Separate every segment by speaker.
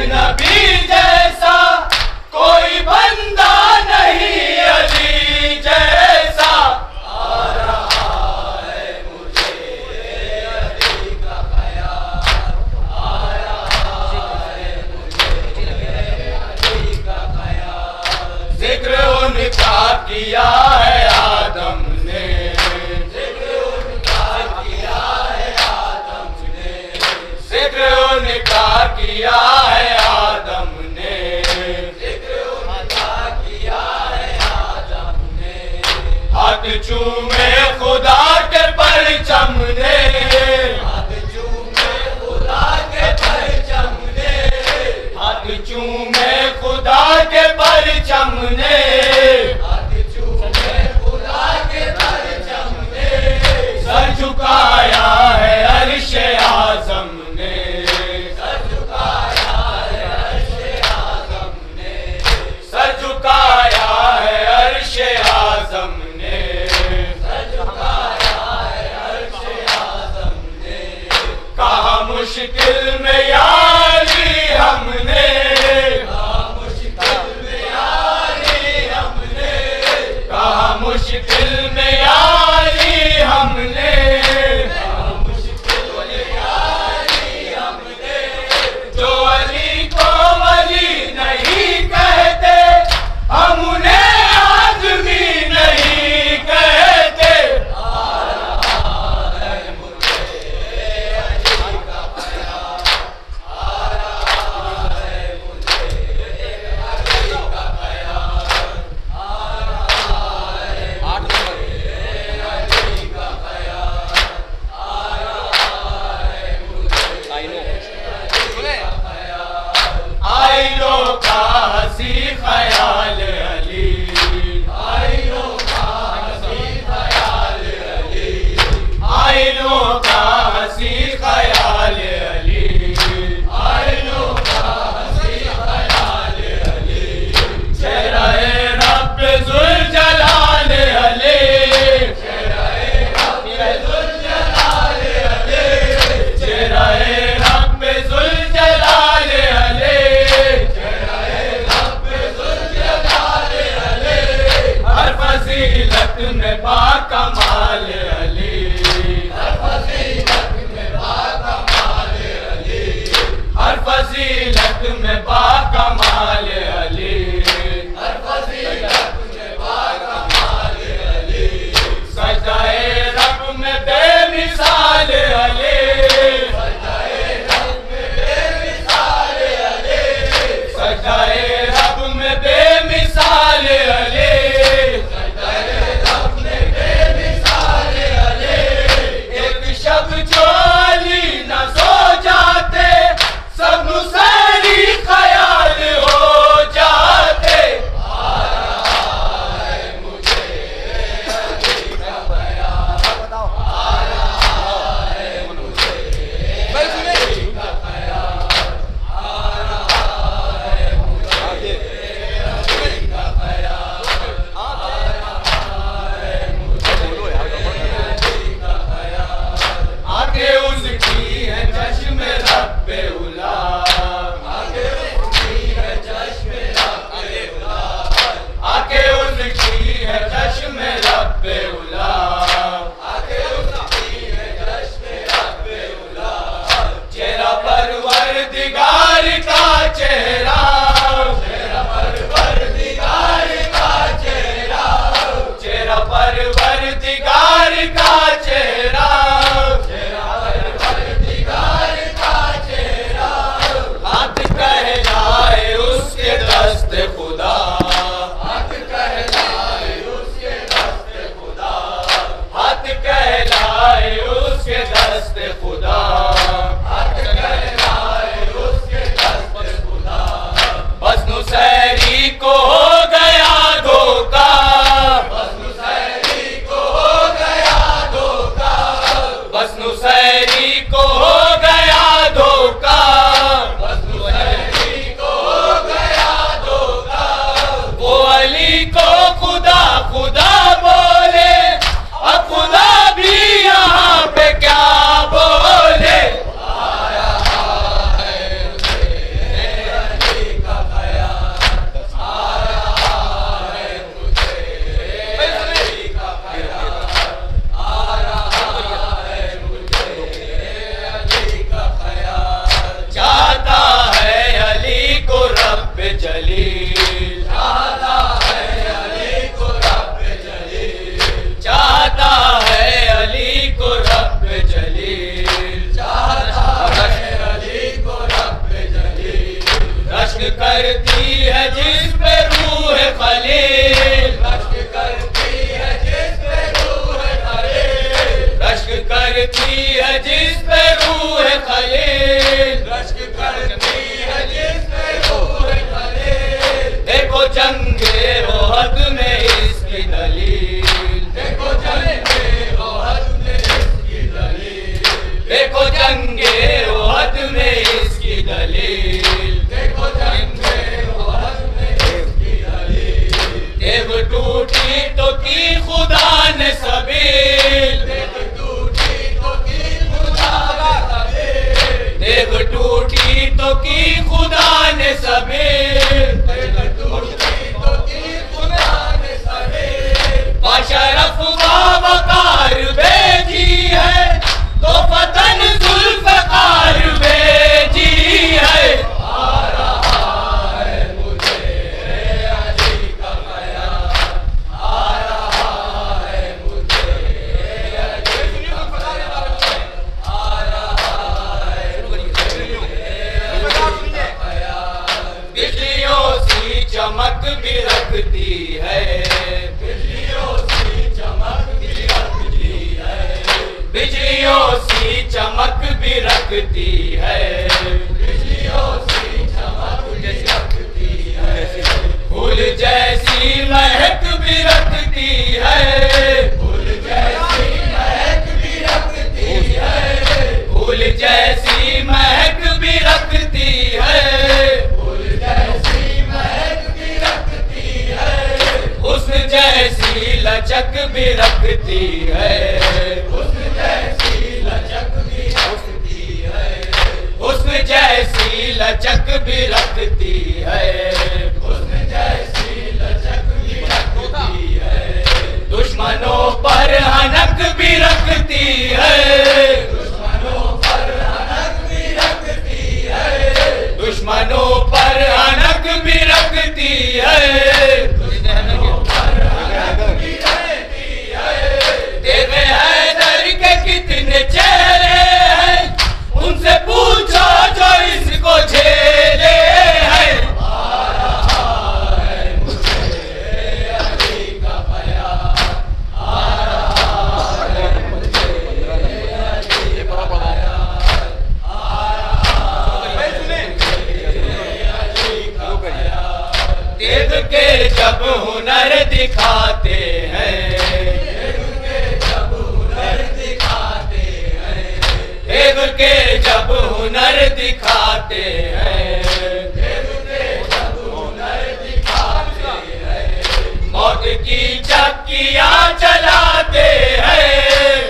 Speaker 1: नबी जैसा कोई बंदा नहीं, अली जैसा आ रहा है मुझे, अली का ख्याल आ रहा है मुझे, अली का ख्याल। जिक्र उनका किया है आदम ने, जिक्र उनका किया है आदम ने, जिक्र उनका किया है आदम ने, जिक्र उनका किया है आदम ने। हाथ चूमे खुदा के परचम ने, हाथ चूमे खुदा के परचम ने, हाथ चूमे खुदा के परचम ने, हाथ चूमे खुदा के परचम ने। सर झुकाया है अर्श-ए आज़म ने, सर झुकाया है अर्श-ए आज़म ने, सर झुकाया है अर्श-ए आज़म ने, सर झुकाया है अर्श-ए आज़म ने। कहा मुश्किल में यारी हमने, कहा मुश्किल में यारी हमने, कहा मुश्किल में यारी हमने, कहा मुश्किल में यारी हमने। जो अली को वली नहीं कहते, हम उन्हें आदमी नहीं कहते। आ रहा है मुझे अली का ख्याल, आ रहा है मुझे अली का ख्याल, आ रहा है मुझे अली का ख्याल, आ रहा है मुझे अली का ख्याल। आईनों का हंसी ख्याल अली, आईनों का हंसी ख्याल अली, आईनों का हंसी ख्याल अली, आईनों का हंसी ख्याल अली। चेहरा-ए रब ज़ुल-जलाल अली, चेहरा-ए रब ज़ुल-जलाल अली, चेहरा-ए रब ज़ुल-जलाल अली, चेहरा-ए रब ज़ुल-जलाल अली। हर फजीलत में बाकमाल अली, हर फजीलत में बाकमाल अली, हर फजीलत में बाकमाल अली, हर फजीलत में बाकमाल अली। सजदाए रब में बेमिसाल अली, सजदाए रब में बेमिसाल अली, सजदाए रब में बेमिसाल अली, सजदाए रब में बेमिसाल करती है जिस पे रूह खलील, रश्क करती है जिस पे रूह खलील, रश्क करती है जिस पे रूह खलील, रश्क करती है जिस पे रूह खलील। देखो जंगे ओहद में इसकी दलील, देखो जंगे ओहद में इसकी दलील, देखो जंगे ओहद में इसकी दलील, देखो जंगे ओहद में इसकी दलील। देव टूटी तो की खुदा ने सबील, देव टूटी तो की खुदा ने सबील, देव टूटी तो की खुदा ने सबील, देव टूटी तो की खुदा ने सबील। बाशरफ बावकार बेजी है तो फतन जुल्फ़कार बेजी है। आ रहा है मुझे अली का ख्याल, आ रहा है मुझे अली का ख्याल, आ रहा है मुझे अली का ख्याल। बिजलियों सी चमक भी रखती है, बिजलियों सी चमक भी रखती है, बिजलियों सी चमक भी रखती है, बिजलियों सी चमक भी रखती है। फूल जैसी महक भी रखती है, फूल जैसी महक भी रखती है, फूल जैसी महक भी रखती है, फूल जैसी महक भी रखती है। हुस्न जैसी लचक भी रखती है, हुस्न जैसी लचक भी रखती है, हुस्न जैसी लचक भी रखती है, हुस्न जैसी लचक भी रखती है। दुश्मनों पर हनक भी रखती है, दुश्मनों पर हनक भी रखती है, दुश्मनों पर हनक भी रखती है, दुश्मनों पर हनक भी रखती है। देवे हैदर के कितने चेहरे हैं, उनसे पूछो जो इसको झेले हैं। आ रहा है मुझे अली का ख्याल, आ रहा है मुझे अली का ख्याल, आ रहा है अली का ख्याल। देख के जब हुनर दिखाते हैं, देख के जब हुनर दिखाते हैं, देख के जब हुनर दिखाते हैं, देख के जब हुनर दिखाते हैं। मौत की चक्कियां चलाते हैं,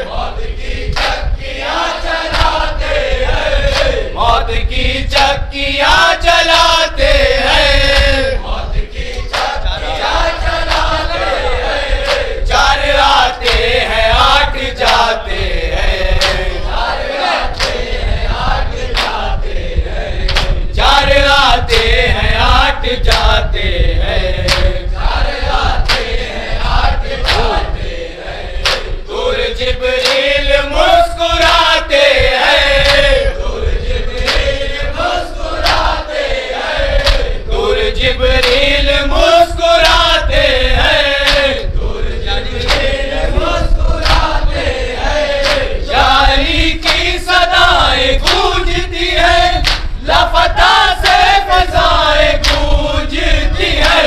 Speaker 1: मौत की चक्कियां चलाते हैं, मौत की चक्कियां चलाते हैं, मौत की चक्कियां चलाते हैं। चार आते हैं आठ जाते हैं, चार आते हैं आठ जाते हैं, चार आते हैं आठ जाते हैं, चार आते हैं आठ जाते हैं। दूर जिब्रील मुस्कुराते हैं, दूर जिब्रील मुस्कुराते हैं, दूर जिब्रील मुस्कुराते हैं, दूर जिब्रील मुस्कुराते हैं। शायरी की सदाएं गूंजती है, लापता से फजाएं गूंजती है।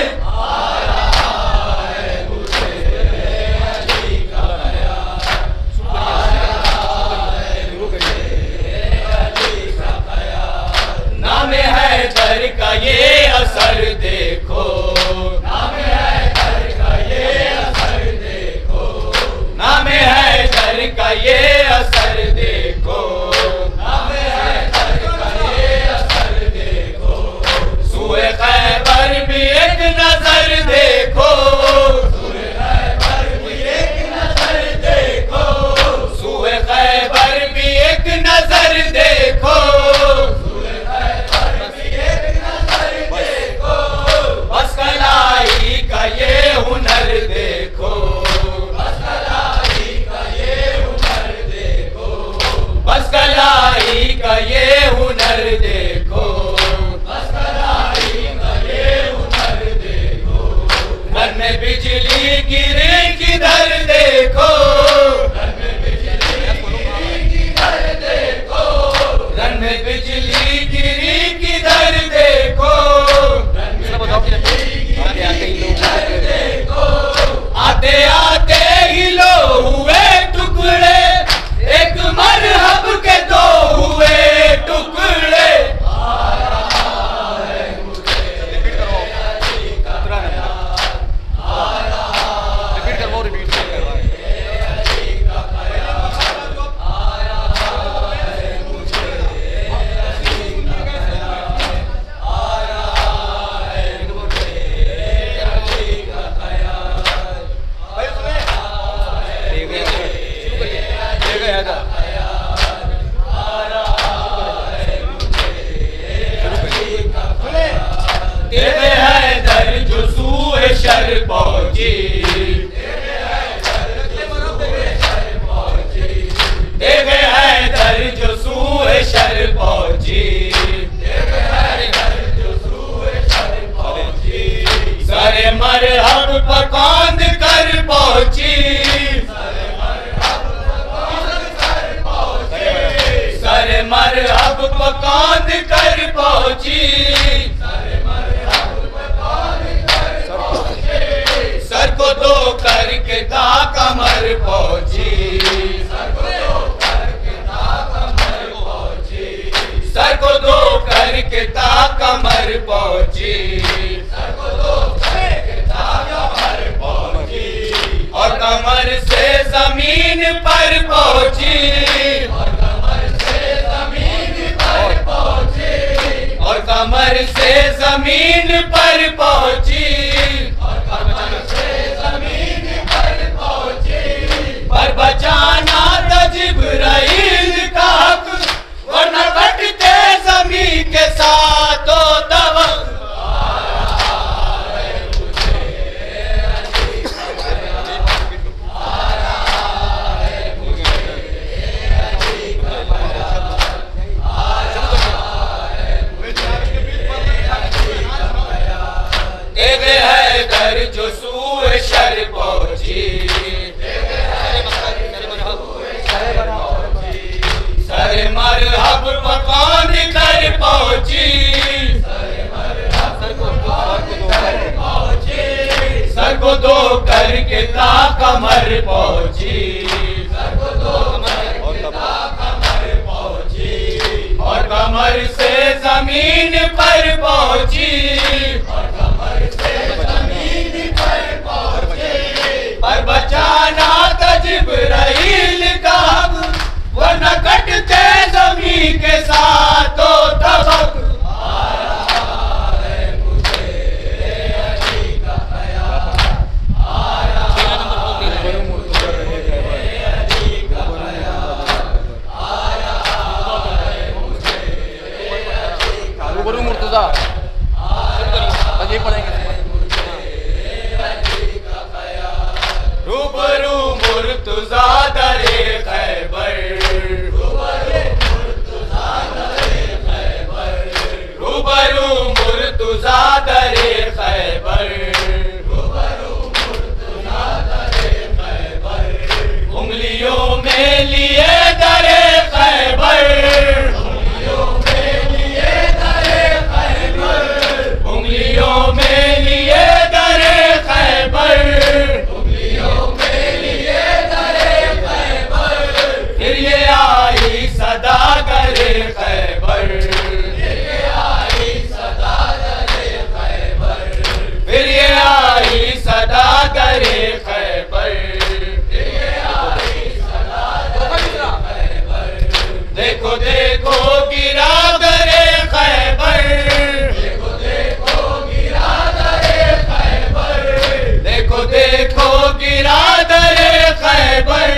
Speaker 1: बांध कर पहुंची, सर को दो करके दा कमर पहुंची, सर को दो करके दा कमर पहुंची, और कमर से जमीन पर पहुंची, और कमर से जमीन पर पहुंची, पर बचाना था जिब्राइल का हक, वरना कटते ज़मीन के साथ तवक्कुल। जो सूए शर पहुंची, सरे मरहब पकान कर पहुंची, सर को दो करके ता कमर पहुंची, और कमर से जमीन पर पहुंची, पर बचाना था जिब्राइल का हक, वरना कटते ज़मीन के साथ तवक्कुल। रूबरू मुर्तज़ा दरे खैबर, रूबरू मुर्तज़ा दरे खैबर, उंगलियों में लिए दरे खैबर, उंगलियों में लिए दरे खैबर, फिर ये आई सदा करे खैबर, फिर ये आई सदा करे खैबर, देखो देखो गिरा दरे खैबर, देखो देखो गिरा दरे खैबर,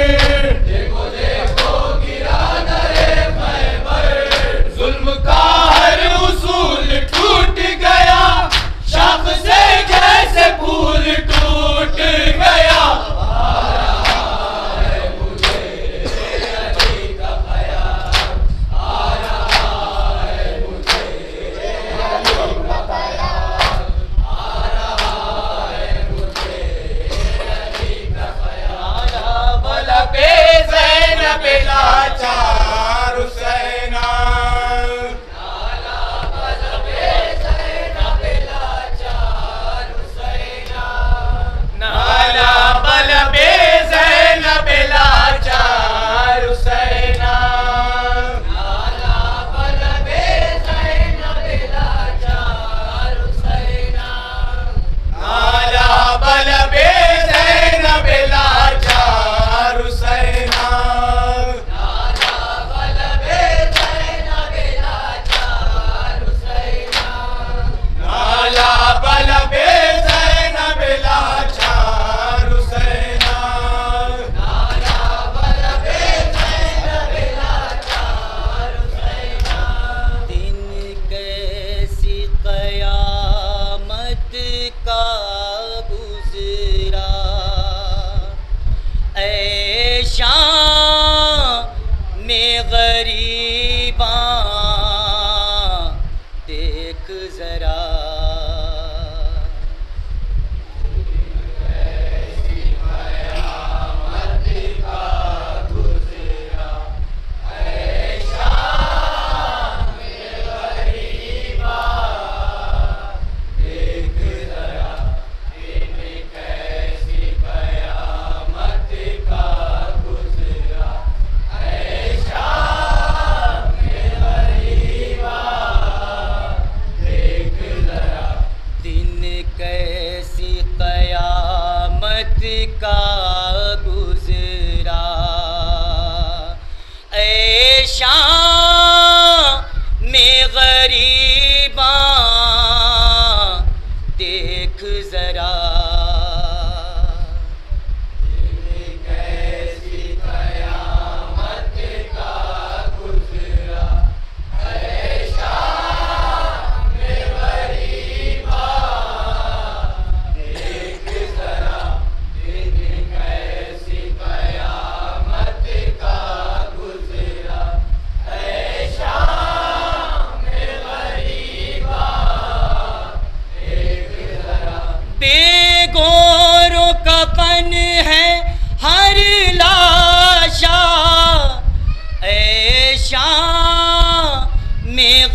Speaker 1: जुल्म का हर उसूल टूट गया, शाख से जैसे फूल टूट गया।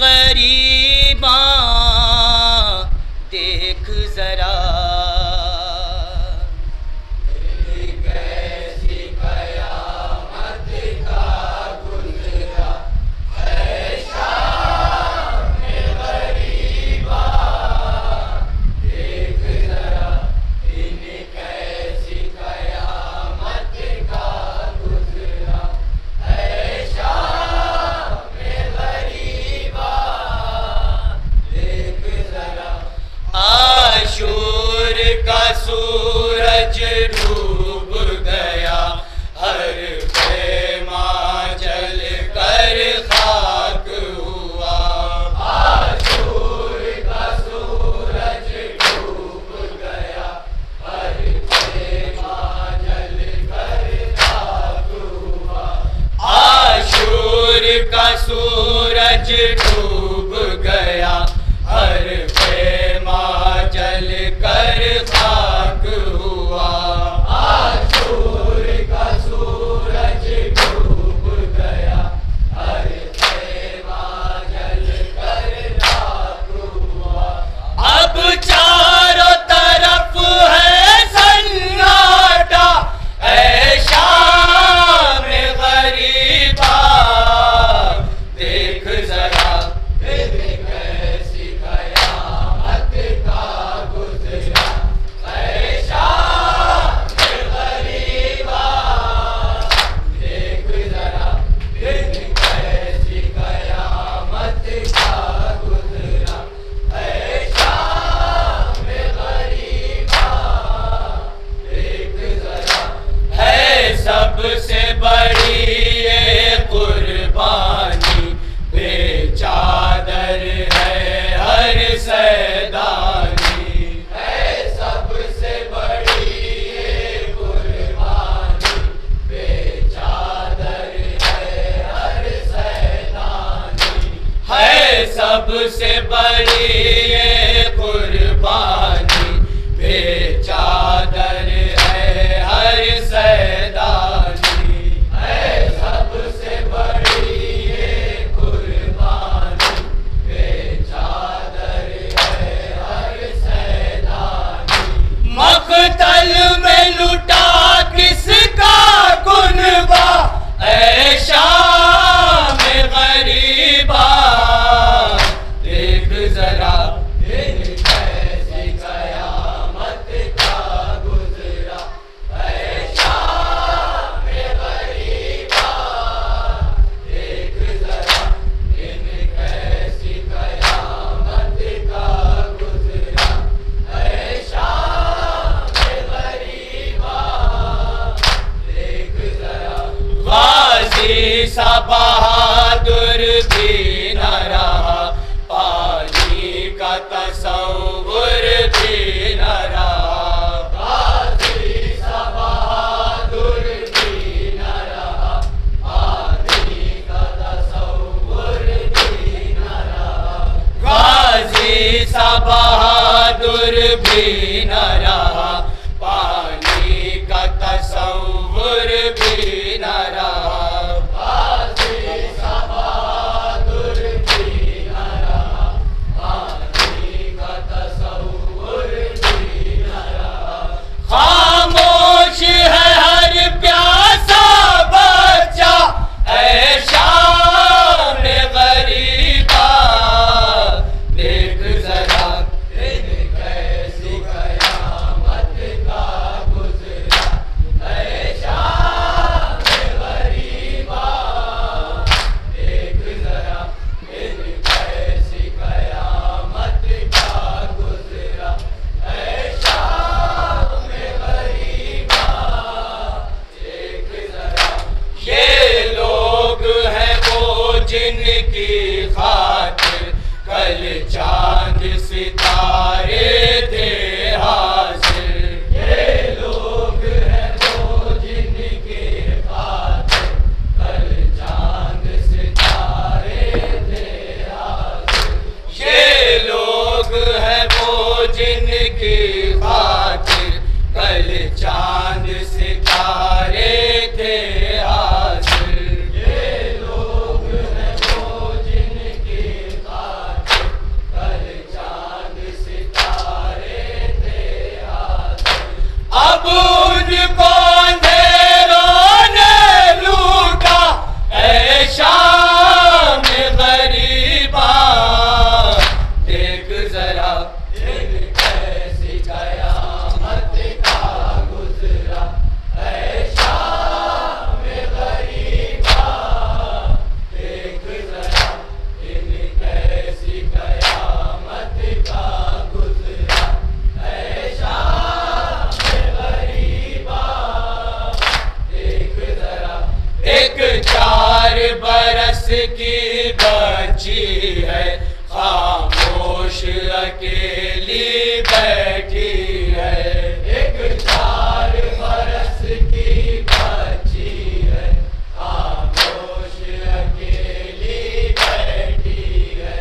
Speaker 2: गरीबा देख जरा,
Speaker 1: कैसी कयामत का गुजरा है शाम गरीबा, देख जरा इन कैसी कयामत का गुजरा है शाम गरीबा, देख जरा।
Speaker 2: आशूर का सूरज डूब गया, हर खेमा जल कर खाक हुआ।
Speaker 1: आशूर का सूरज डूब गया, हर खेमा जल कर खाक हुआ।
Speaker 2: आशूर का सूरज डूब गया, हर खेमा जल कर खाक हुआ।
Speaker 1: आशूर का सूरज डूब गया, हर खेमा जल कर खाक हुआ।
Speaker 2: अब चारों तरफ है सन्नाटा, ऐ शाम गरीबा देख जरा,
Speaker 1: कैसी कयामत का गुजरा है शाम गरीबा, देख जरा कैसी कयामत का गुजरा है शाम गरीबा, देख जरा।
Speaker 2: है सबसे बड़ी ये कुर्बानी, बेचादर है हर सैदानी।
Speaker 1: है सबसे बड़ी ये कुर्बानी, बेचादर है हर सैलानी।
Speaker 2: है सबसे बड़ी ये कुर्बानी, बेचादर है हर सैदानी।
Speaker 1: है सबसे बड़ी ये कुर्बानी, बेचादर है हर सैलानी।
Speaker 2: मक़तल में लुटा किसका कुनबा, ऐ शाम गरीबा देख जरा,
Speaker 1: कैसी कयामत का गुजरा है शाम गरीबा, देख जरा कैसी कयामत का गुजरा है शाम गरीबा, देख जरा।
Speaker 2: गाजी सा बहादुर भी न रहा, पानी का तसव्वुर भी न रहा।
Speaker 1: गाजी सा बहादुर भी न रहा, पानी का तसव्वुर भी न रहा।
Speaker 2: गाजी सा बहादुर भी न रहा, पानी का तसव्वुर भी न रहा।
Speaker 1: गाजी सा बहादुर भी न रहा, पानी का तसव्वुर भी न रहा।
Speaker 2: खामोश है हर प्यासा बच्चा, ऐ शाम गरीबा देख जरा,
Speaker 1: कैसी कयामत का गुजरा है शाम गरीबा, देख जरा कैसी कयामत का गुजरा है शाम गरीबा, देख जरा।
Speaker 2: ये लोग हैं वो जिनकी खातिर कल चांद सितारे थे हाजिर।
Speaker 1: ये लोग हैं वो जिनके खातिर कल चांद सितारे थे हाजिर।
Speaker 2: ये लोग हैं वो जिनकी खातिर कल चांद सितारे थे हाजिर।
Speaker 1: ये लोग हैं वो जिनके
Speaker 2: अकेली बैठी है।
Speaker 1: एक 4 बरस की बच्ची है, खामोश अकेली बैठी है।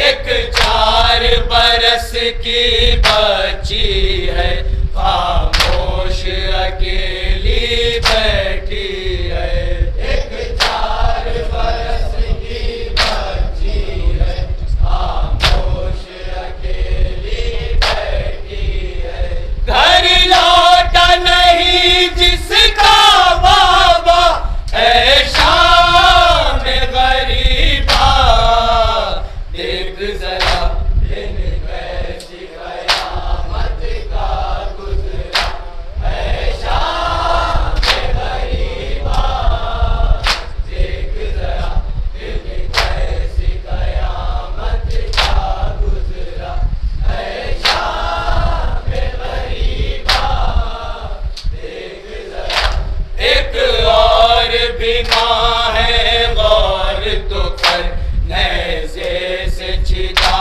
Speaker 2: एक 4 बरस की बच्ची है, खामोश अकेली बैठी है।
Speaker 1: एक 4 बरस की बच्ची है, खामोश अकेली बैठी है।
Speaker 2: घर लौटा नहीं जिसका बाबा, है शाम गरीबा। देख जरा
Speaker 1: दिन कैसी कयामत का गुजरा, है शाम गरीबा। देख जरा दिन कैसी कयामत का गुजरा, है शाम गरीबा। देख जरा
Speaker 2: एक और भी माँ है, गौर तो कर, नेज़े से छिदा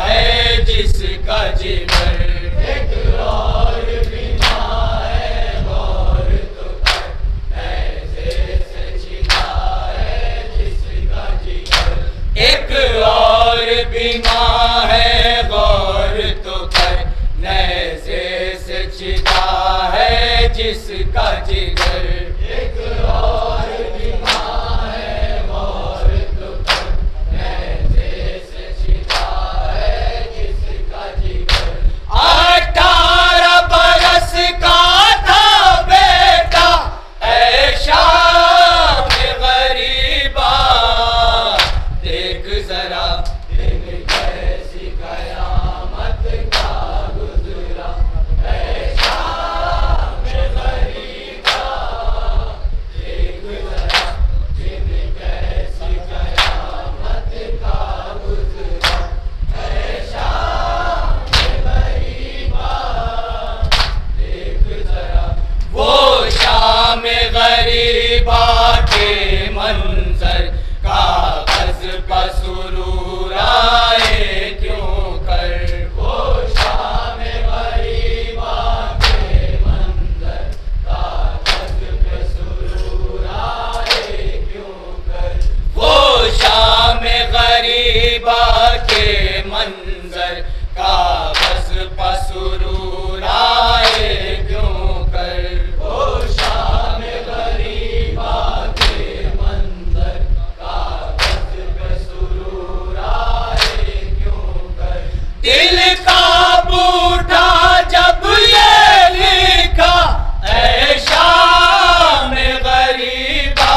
Speaker 2: है जिसका जिगर।
Speaker 1: एक और भी माँ है, गौर तो कर, ऐसे से छिदा है जिसका जिगर।
Speaker 2: एक और भी माँ है, गौर तो कर, नेज़े से छिदा है जिसका जिगर।
Speaker 1: एक और भी माँ है, गौर तो कर, ऐसे से छिदा है जिसका जिगर।
Speaker 2: 18 बरस का था बेटा, ऐ शाम गरीबा। देख जरा
Speaker 1: दिन कैसी कयामत का गुजरा, है शाम गरीबा। देख जरा दिन कैसी कयामत का गुजरा, है शाम गरीबा। देख जरा
Speaker 2: वो शाम गरीबा के मंजर, कागज पर सुरूर आए क्यों कर।
Speaker 1: वो शाम गरीबा के मंजर, कागज पे सुरूर आए क्यों कर।
Speaker 2: वो शाम गरीबा के मंजर, कागज पर सुरूर आए क्यों कर।
Speaker 1: वो शाम गरीबा के मंजर, कागज पे सुरूर आए क्यों कर।
Speaker 2: दिल का बूढ़ा जब ये लिखा, ऐ शाम गरीबा।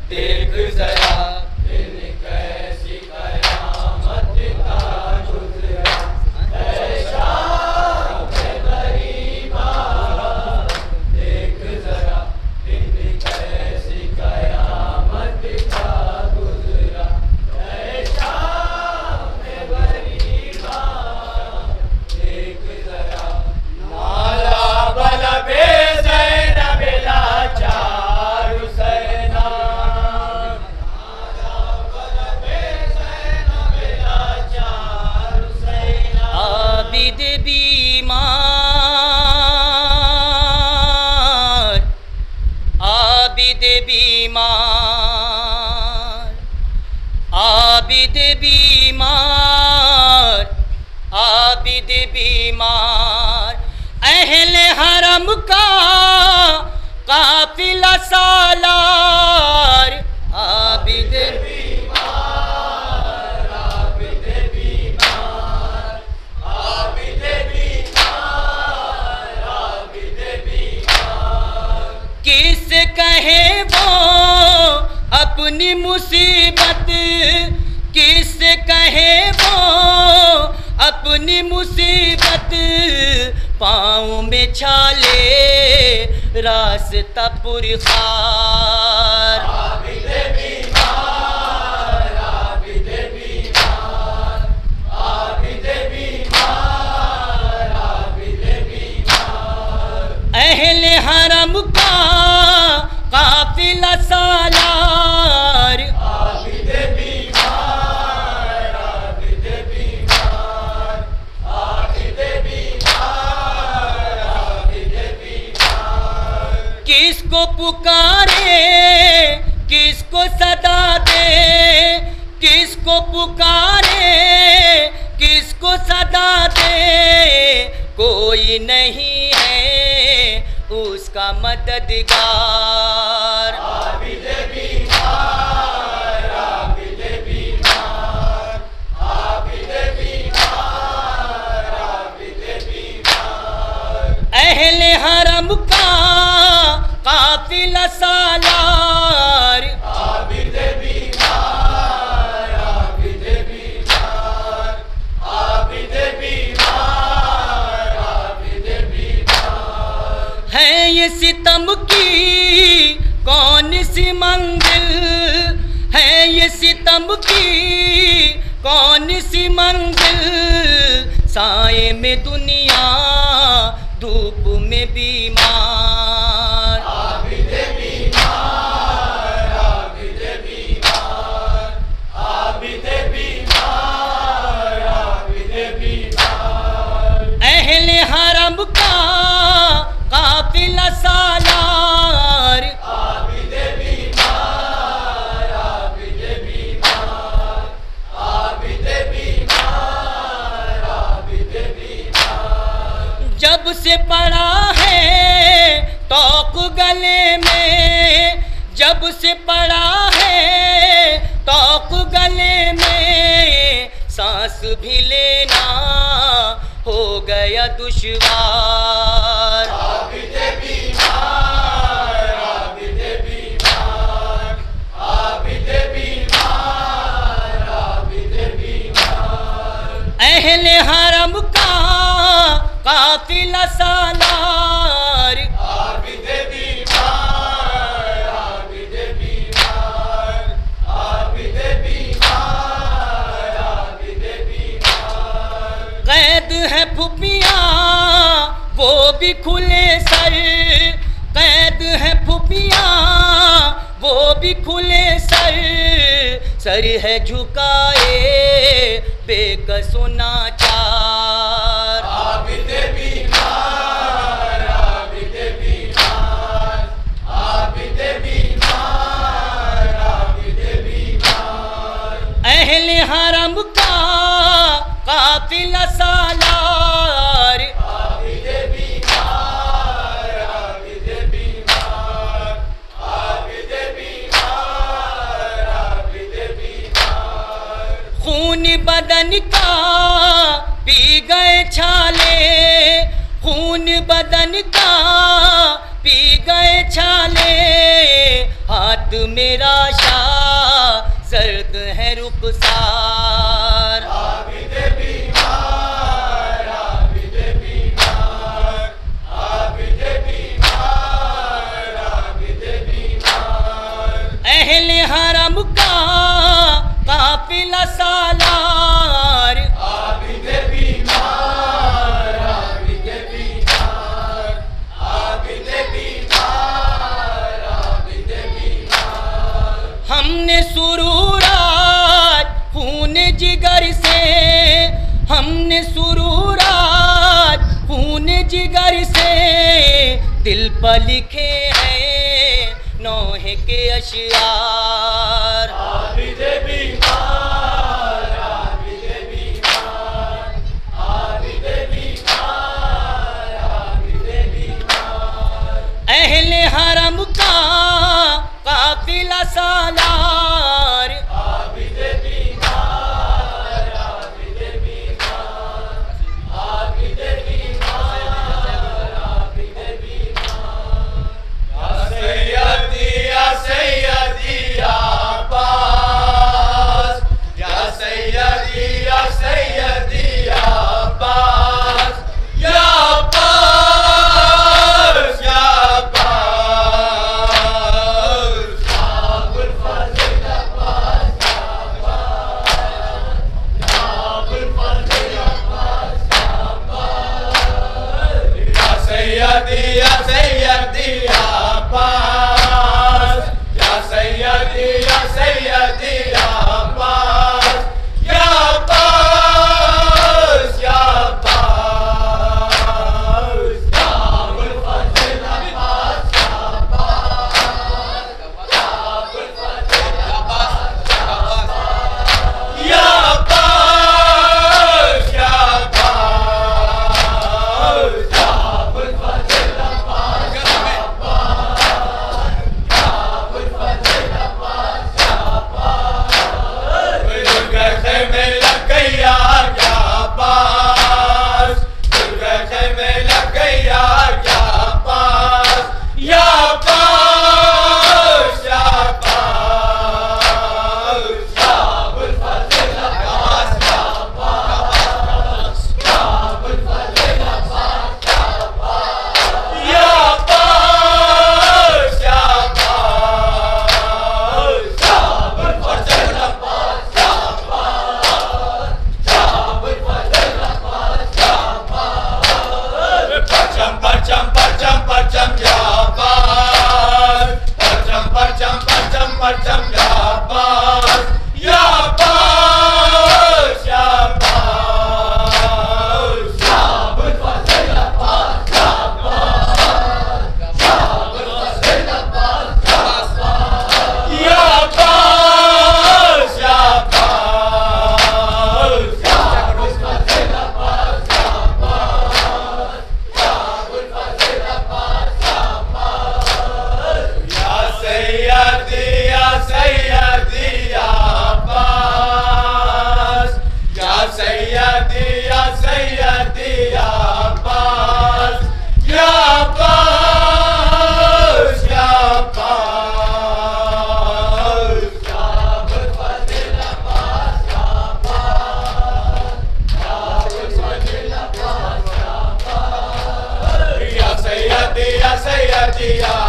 Speaker 2: देख जरा
Speaker 1: दिन कैसी कयामत का गुजरा, है शाम गरीबा। देख जरा दिन कैसी कयामत का गुजरा, है शाम गरीबा। देख जरा
Speaker 2: नाला बल बेज़ैन बिला चार हुसैना। आबिद बीमार, आबिद बीमार, आबिद बीमार, आबिद बीमार। अहले हरम का काफिला सालार, आबिद किस कहे वो अपनी मुसीबत, किस कहे वो अपनी मुसीबत। पाँव में छाले रास्ता पुरखार, अहले हरम का काफिला सालार। कोई नहीं है उसका मददगार।
Speaker 1: आबिद बीमार, आबिद बीमार, आबिद बीमार, आबिद बीमार।
Speaker 2: अहले हरम का काफिला सालार।
Speaker 1: आबिद बीमार, आबिद बीमार, आबिद बीमार, आबिद बीमार।
Speaker 2: है ये सितम की कौन सी मंजिल, है ये सितम की कौन सी मंजिल, साए में दुनिया धूप में बीमार।
Speaker 1: आबिद बीमार, आबिद बीमार, आबिद बीमार, आबिद बीमार।
Speaker 2: अहले हरम का काफिला सालार।
Speaker 1: आबिद बीमार, आबिद बीमार, आबिद बीमार, आबिद बीमार।
Speaker 2: जब से पड़ा है तौक गले में, जब से पड़ा है तौक गले में, सांस भी लेना हो गया दुश्वार।
Speaker 1: आबिद बीमार, आबिद बीमार, आबिद बीमार, आबिद बीमार।
Speaker 2: अहले हरम का काफिला सालार।
Speaker 1: आबिद बीमार, आबिद बीमार, आबिद बीमार, आबिद बीमार।
Speaker 2: कैद है फुफिया वो भी खुले सर, कैद है फुफिया वो भी खुले सर, सर है झुकाए बेकसो नाचार।
Speaker 1: आबिद बीमार, आबिद बीमार, आबिद बीमार, आबिद बीमार।
Speaker 2: अहले हरम का काफिला सालार।
Speaker 1: आबिद बीमार, आबिद बीमार, आबिद बीमार, आबिद बीमार।
Speaker 2: खून बदन का पी गए छाले, खून बदन का पी गए छाले, हाथ मेरा शाह सर्द है रुखसार।
Speaker 1: आबिद बीमार, आबिद बीमार, आबिद बीमार, आबिद बीमार।
Speaker 2: अहले हरम का काफिला सालार।
Speaker 1: आबिद बीमार, आबिद बीमार, आबिद बीमार, आबिद बीमार।
Speaker 2: हमने सुरूरात खून जिगर से, हमने सुरूरात खून जिगर से, दिल पर लिखे हैं नौहे के अशियार।
Speaker 1: आबिद बीमार, आबिद बीमार, आबिद बीमार, आबिद बीमार।
Speaker 2: अहले हरम का काफिला सालार।
Speaker 1: आबिद बीमार, आबिद बीमार, आबिद बीमार, आबिद बीमार। या सैयदी, या सैयदी, या जिया